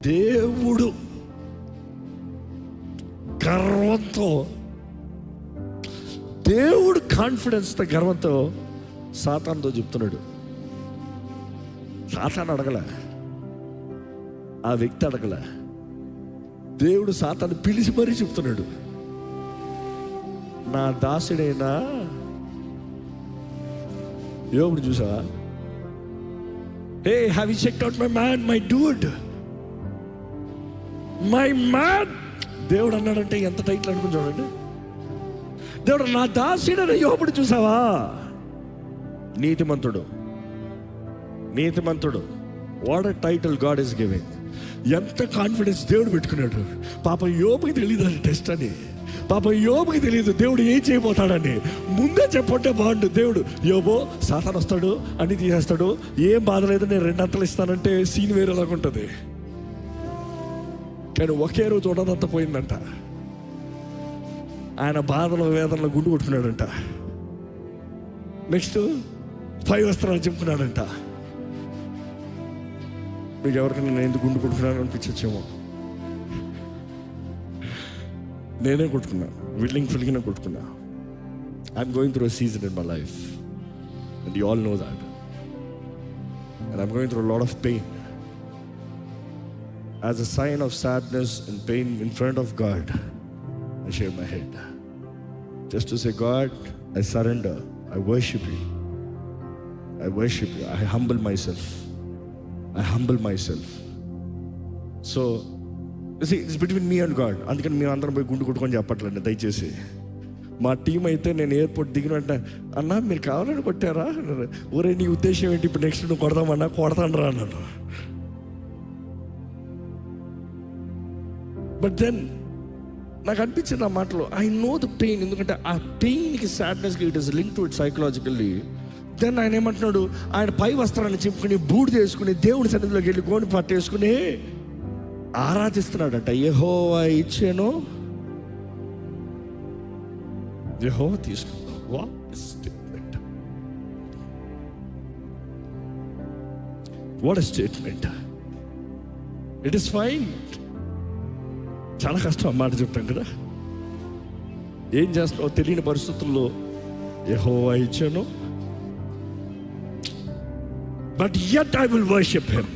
దేవుడు గర్వంతో, దేవుడు కాన్ఫిడెన్స్తో, గర్వంతో సాతానుతో చెప్తున్నాడు. సాతాను అడగల, ఆ వ్యక్తి అడగల, దేవుడు సాతాను పిలిచి మరీ చెప్తున్నాడు, నా దాసుడైనా యోబుని చూసావా? Hey, have you checked out my man, my dude, my man. దేవుడు అన్నాడంటే ఎంత టైటిల్ అనుకుని చూడండి. దేవుడు నా దాసుడైన యోబుని చూసావా? నీతిమంతుడు, నీతిమంతుడు. What a title God is giving. ఎంత కాన్ఫిడెన్స్ దేవుడు పెట్టుకున్నాడు. పాపం యోబుకి తెలియదు అది టెస్ట్ అని. పాపం యోబుకి తెలియదు దేవుడు ఏం చేయబోతాడని. ముందే చెప్పంటే బాగుండు. దేవుడు, యోబో సాతాను వస్తాడు, అన్ని తీసేస్తాడు, ఏం బాధ లేదు, నేను 2 అంతలు ఇస్తానంటే సీన్ వేరేలాగా ఉంటుంది. కానీ ఒకే రోజు ఉన్నదంతా పోయిందంట. ఆయన బాధలో వేదనలో గుండు కొట్టుకున్నాడంట. నెక్స్ట్ 5 వస్త్రాలు చెప్పుకున్నాడంట. మీకు ఎవరికైనా నేను ఎందుకు గుండు కొట్టుకున్నాను అనిపించచ్చేమో. నేనే కొట్టుకున్నా, ఫిల్లింగ్ కొట్టుకున్నా. I'm going through a season in my life and you all know that. And I'm going through a lot of pain. As a sign of sadness and pain in front of God, I shave my head just to say, God, I surrender, I worship you, I worship you, I humble myself. So you see, it's between me and God. అందుకని మేము అందరం పోయి గుండు కొట్టుకొని చెప్పట్లండి దయచేసి. మా team అయితే నేను ఎయిర్పోర్ట్ దిగిన వెంటనే, అన్నా మీరు కావాలని కొట్టారా? ఊరే నీ ఉద్దేశం ఏంటి? ఇప్పుడు నెక్స్ట్ నువ్వు కొడదామన్నా కొడతానరా అన్నాను. బట్ దెన్ నాకు అనిపించింది ఆ మాటలో, ఐ నో ద పెయిన్. ఎందుకంటే ఆ పెయిన్కి, సాడ్నెస్కి it is link to it psychologically. Then ఆయన ఏమంటున్నాడు, ఆయన పై వస్త్రాన్ని చింపుకుని బూడిద వేసుకుని దేవుడి సన్నిధిలోకి వెళ్ళి గోని పట్టేసుకుని ఆరాధిస్తున్నాడట. యెహోవా ఇచ్చాను, యెహోవా తీసుకున్నాడు. What a statement. It is fine. చాలా కష్టం ఆ మాట చెప్తాం కదా. ఏం చేస్తావు తెలియని పరిస్థితుల్లో, యెహోవా ఇచ్చాను, but at I will worship him.